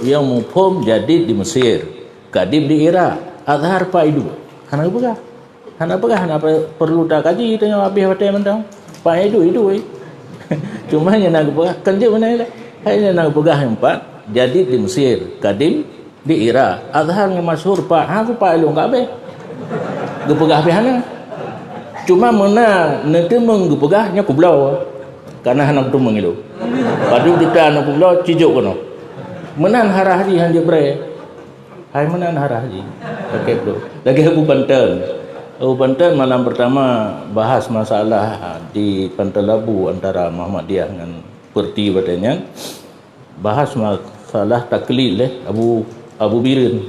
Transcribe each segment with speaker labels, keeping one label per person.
Speaker 1: yang mufhum jadid di Mesir, kadim di Iraq, azhar paidu. Hana pegah. Hana perlu tak kaji tengok habis hotel mentang. Paidu itu cuma yang nak pegah kerja mana lah. Hanya nak pegah yang empat, jadid di Mesir, kadim di Iraq, azhar yang masyhur pak. Aku pak lu enggak habis. Gepegah habis hana. Cuma mana netemeng gepegahnya kublau. Karena hendak tu mengilu. Padu kita nak pula cijuk kono. Menan harah haji hanja bre. Hai menan harah haji. Okey bro. Lagi Abu Banten. Abu Banten malam pertama bahas masalah di Pantai Labu antara Muhammadiyah dengan Perti katanya. Bahas masalah taklid Abu Birin.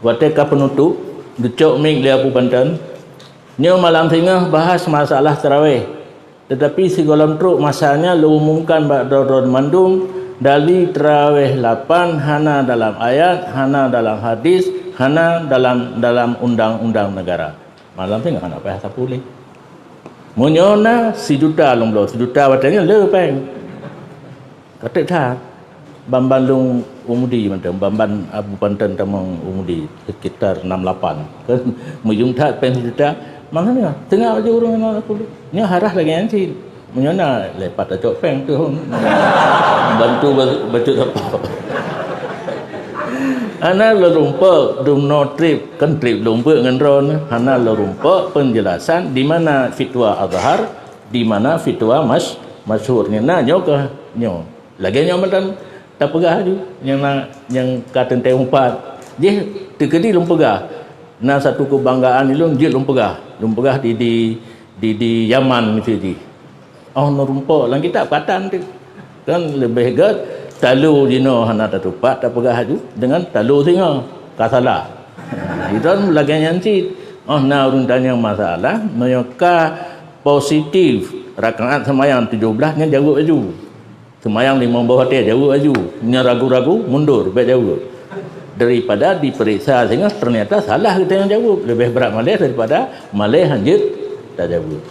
Speaker 1: Wateka penutup decok mik di Abu Banten. Nyo malam tengah bahas masalah tarawih. Tetapi segala truk masanya lu umumkan ba'dadun mandum dari terawih 8 hana dalam ayat, hana dalam hadis, hana dalam undang-undang negara. Malam tengah nak payah tak boleh. Munyona sejuta lomlo, sejuta watanya le peng. Kata dah Bambalung umudi macam Bamban Abu Banten tamang umudi sekitar 68. Kan mujung tak peng sejuta. Maknanya tengah aja orang yang aku ni harah lagi nanti menyona lepat acok peng tu bantu baca apa ana lorumpa dum no trip kan trip lumpa dengan ron ana lorumpa penjelasan di mana fitwa azhar di mana fitwa masyhur ni na nyo ke nyo lagi nyo macam tak pegah tu yang kata teh umpat je tekedi lum pegah na satu kebanggaan ilung je lum pegah di Yaman itu di. Oh norumpa lang kita katan tu. Kan lebih gat talu dino hana tatupat tak pegah haju dengan talu singa kasalah. Itu lagi nyanci. Oh na urun tanya masalah mereka positif rakaat semayang 17 nya jauh aju. Semayang 5 bawah hotel jauh aju. Nya ragu-ragu mundur baik jauh. Daripada diperiksa sehingga ternyata salah kita yang jawab lebih berat malih daripada malih hanjit tak jawab.